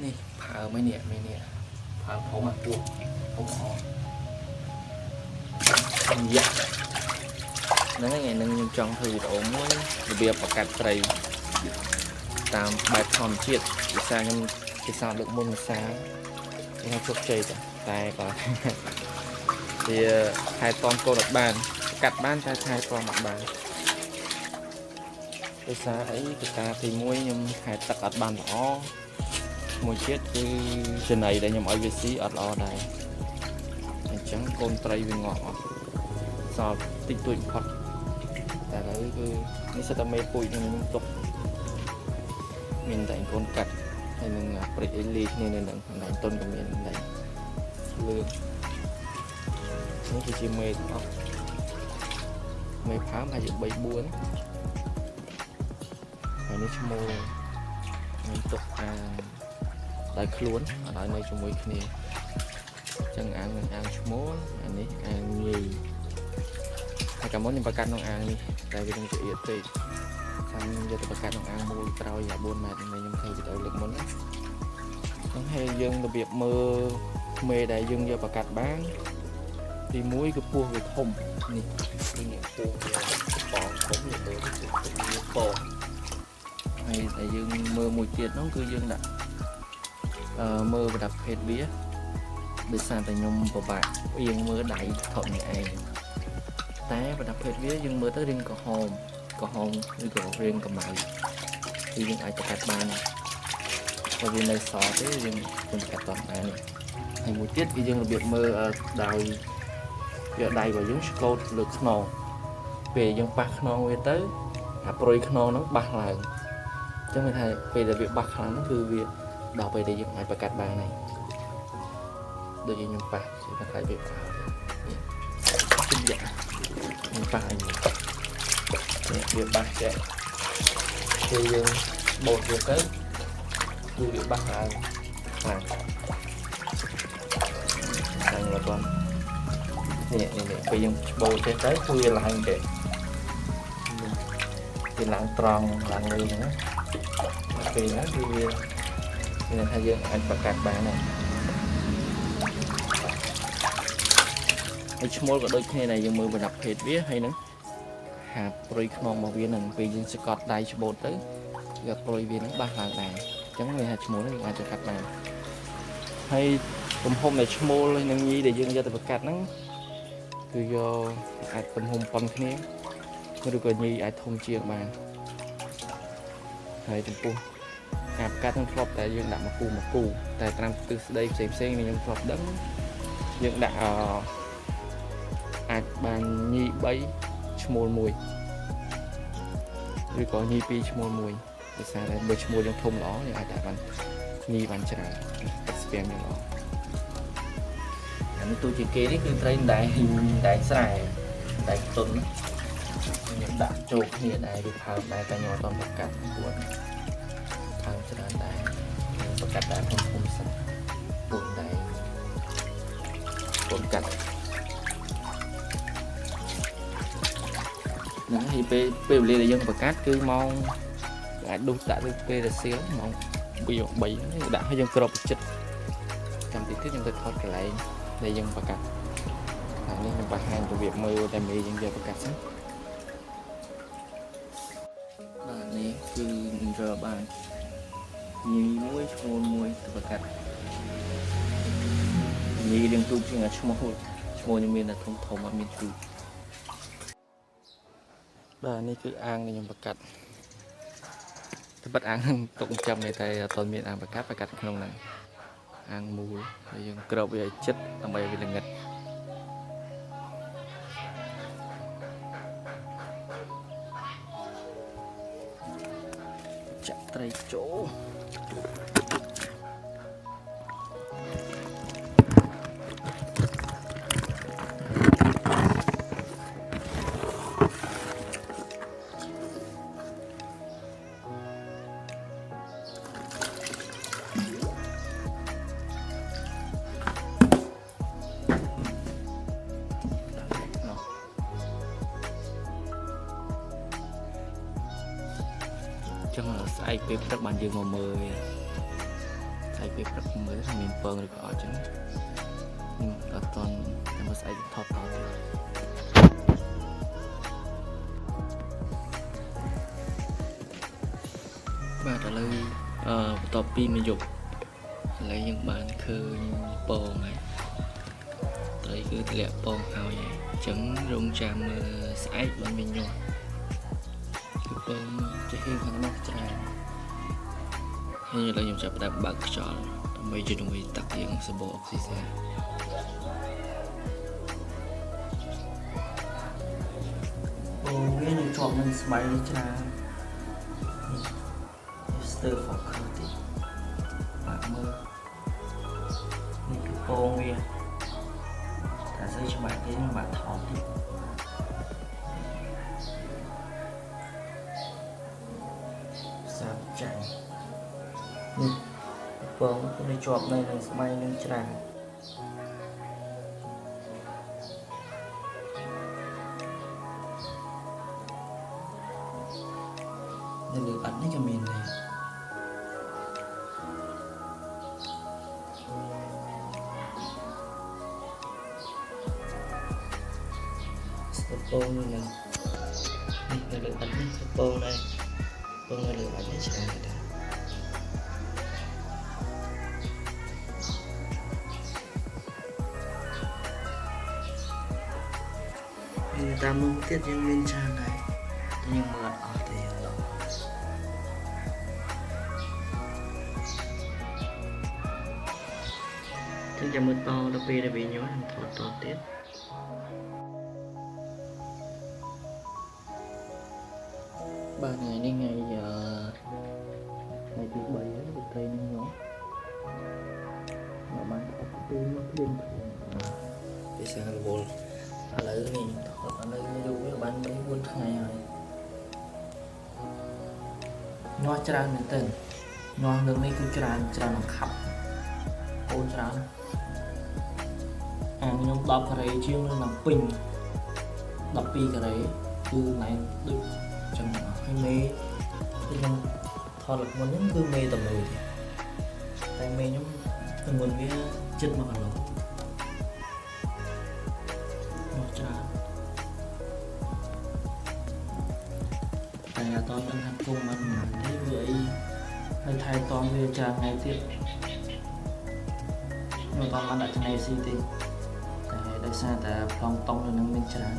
นี่เผาไม่เนี่ยเผาผมอ่ะปูผมออกเยอะนั่นไงนึงจังคือโอ้มวยระเบียบประกาศไตรตามแบบธรรมชาติวิชาเงินวิชาลูกมุนวิชาที่เขาชดเชยจ้ะแต่ก่อนthì hai con cô đặt bàn cắt bán ra hai con mặt bàn cái xa ấy người ta thì muối nhưng hai tật đặt bàn đó mùi chết cứ trên này để nhầm ở vị trí ở đó đây trắng con tray viên ngọt sao tinh tụi phật tại đấy cứ nếu sẽ ta mê bụi nhưng mình tục mình đánh con cắt hay mình bật ly nên đánh tôn của mình đánh lương nó chỉ mê thôi mê phá mà dựng bay buôn phải nên cho mô mình tục đại luôn ở đây này cho môi kia chẳng ăn mình ăn cho mố anh ấy ăn gì hay cả món những bạc non ăn đi tại vì trong chuyện thì sang giờ tôi bạc non ăn mua trao giả buôn mà này nhưng thầy thì tôi lực món nó hay dân đặc biệt mơ mê đại dân giờ bạc bán thì muối cái cua cái thùng này cái nhẹ cua còn cũng như thế cái cua hay tại dương mơ mùi tiệt nó cứ dương đặt mơ và đặt phết vía để sang tại nhung của bạn yên mơ đại thuận này té và đặt phết vía dương mơ tới riêng có hồn như có riêng có mày thì dương ai cho các bạn này và vì này xó thế dương cùng cả toàn này hay mùi tiết thì dương là việc mơ đài giờ đầy vào giống sô lực nổ về dân bạc nổ về tới rồi nổ nó bạc lại cho mình thấy về là việc bạc là nóคือviệc đào về để dựng lại bạc cát bàn này đôi khi những bạc thì ta thấy việc tinh dạ những bạc này việc bạc sẽ thì bột việc tớiคือviệc bạc lại thành là toàn nè bây giờ bầu sẽ tới khuya là hàng kệ thì lạng tròn lạng người nữa vì nó thì là thay dương anh và các bạn này anh mua vào đôi khi này dùng mưa và đập hết vía hay nữa hạt rồi non màu viên này vì dân sẽ cọt đầy cho bột tới gặp rồi viên nó ba hàng này chẳng người hạt muối này ai cho các bạn hay hôm này mua lên nâng nhi để dương cho tập cát nắngคือ អាចទំហំប៉ុនគ្នាឬក៏ញីអាចធំជាងបានហើយចំពោះការកាត់នឹងធ្លាប់តែយើងដាក់មកគូតែតាមទិសស្ដីផ្សេងៗនេះខ្ញុំធ្លាប់ដឹងយើងដាក់អាចបានញី3ឈ្មោល1ឬក៏ញី2ឈ្មោល1ដោយសារតែបើឈ្មោលយើងធំល្អយើងអាចដាក់បានញីបានច្រើនទឹកស្ពាំងយ៉ាងល្អanh tôi chỉ kê đấy cứ thấy đại xài đại tuần những đạn trộn như này được thao đại ta nhỏ toàn bạc cát của thao cho đại bạc cát đại không sạch buồn đại buồn cát nó thì pe là dân bạc cát cứ mong lại đút đã được pe là xíu mong bây giờ bị đã hay dân crop chích trong tí tiết chúng tôi thoát lại đây dân bạc cátនេះខ្ញុំបង្ហាញរបៀបមើលតែមេយើងយកប្រកាសហ្នឹងបាទនេះគឺរើបានញីមួយឈ្មោះមួយទៅប្រកាសញីរៀងទូជាងឈ្មោះខ្ញុំមានតែធំអត់មានទូបាទនេះគឺអាងដែលខ្ញុំប្រកាសតែបាត់អាងហ្នឹងទុកចាំនេះតែអត់មានអាងប្រកាសក្នុងហ្នឹងអាងមូលហើយយើងក្របវាឲ្យជិតដើម្បីឲ្យវាល្ងិតចាក់ត្រីចូលចឹងស្អែកពេលព្រឹកបានយើងមកមើលវា ហើយពេលព្រឹកមើលថាមានពងឬក៏អត់ចឹងអត់តន់តែមកស្អែកថតតទៀតបាទឥឡូវបន្ទាប់ពីមួយយប់ឥឡូវយើងបានឃើញពងហើយត្រីគឺធ្លាក់ពងហើយអញ្ចឹងរងចាំមើលស្អែកបានវិញញាស់គឺពងចេះខាងនោះច្រើនហើយឥឡូវខ្ញុំចាប់ផ្ដើមបើកខ្យល់ដើម្បីជួយដើម្បីតាក់យើងសម្បូរអុកស៊ីសែនអូវានឹងជាប់នឹងស្បៃច្រើនស្ទើរ focus តិចបាទមើលនេះគឺពងវាតែស្អីច្បាស់ទេបាទថតតិចសាប់ចាញ់នេះពងវាជាប់នៅនឹងស្បៃនឹងច្រើននៅលើបាត់នេះក៏មានដែរស្ពពងនេះនៅលើបាត់នេះស្ពពងដែរពងនៅលើបាត់នេះច្រើនដែរតាមនោះទៀតយើងមានច្រើនដែរយើងមើលអត់ទេចាំមើលតដល់ពេលដែលវាញ័រខ្ញុំថតតទៀតបាទថ្ងៃនេះថ្ងៃទី3ហើយវិត្រីនឹងញ័រមកបានថតពេលមកភ្លាមពីសាររវល់ឥឡូវនេះថតឥឡូវយូរវាបាន3-4ថ្ងៃហើយញ័រច្រើនមែនទែនញ័រលើនេះគឺច្រើននឹងខាប់អូនច្រើនខ្ញុំ10ការ៉េជាងនឹងពេញ12ការ៉េគឺណែដូចចឹងហើយមេខ្ញុំថតមុនហ្នឹងគឺមេតែមួយទេតែមេខ្ញុំទម្ងន់វាជិត1គីឡូមកច្រើនតែអត់តដឹងថាគុំមិនណាទេវាអីហើយថែទាំវាច្រើនថ្ងៃទៀតខ្ញុំអត់បានដាក់ចំណេះស៊ីទេដោយសារតែប្លង់តុងនៅនឹងមានច្រើន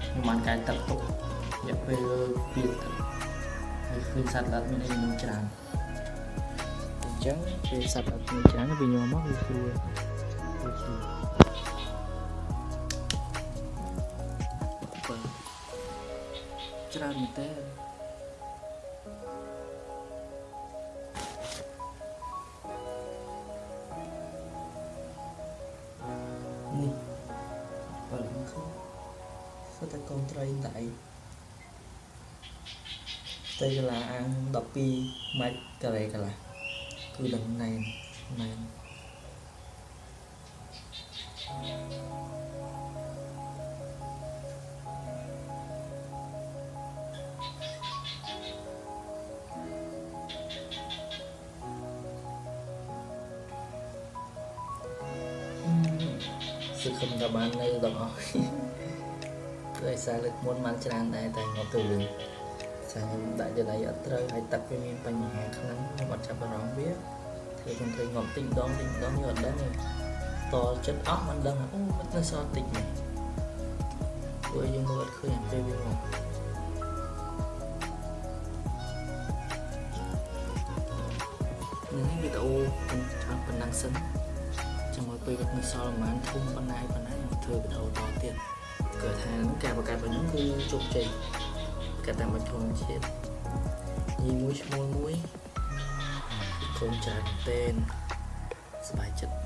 ខ្ញុំបានកែទឹកទុករយៈពេល2ទឹកហើយឃើញសត្វល្អិតមានច្រើនអញ្ចឹងពេលសត្វល្អិតមានច្រើនវាញ័រមកវាស្រួលច្រើនមែនទេនេះបើមិនឃើញស្ទើរតែកូនត្រីតែតែកន្លះអាង12ម៉ាច់ការ៉េកន្លះគឺដឹងណែនគឺខ្ញុំក៏បាននៅទាំងអស់គឺឯសារលើកមុនបានច្រើនដែរតែខ្ញុំទៅលឿនខ្ញុំដាក់យន្តអីអត់ត្រូវហើយទឹកវាមានបញ្ហាខ្លាំងខ្ញុំអត់ចាប់អារម្មណ៍វាធ្វើខ្ញុំធ្វើងំតិចម្ដងយកអត់ដឹងទេតចិត្តអស់មិនដឹងអូមិនទៅសល់តិចនេះព្រោះយើងមើលអត់ឃើញពេលវាមកនេះវីដេអូប៉ុណ្ណឹងសិនចាំមើលពេលវាសល់ប្រហែលធំប៉ុណ្ណាខ្ញុំធ្វើវីដេអូតទៀតគឺថាការបង្កើតរបស់ខ្ញុំគឺជោគជ័យកាត់តាមធម្មជាតិញីមួយឈ្មោះមួយកូនច្រើនតែនសប្បាយចិត្ត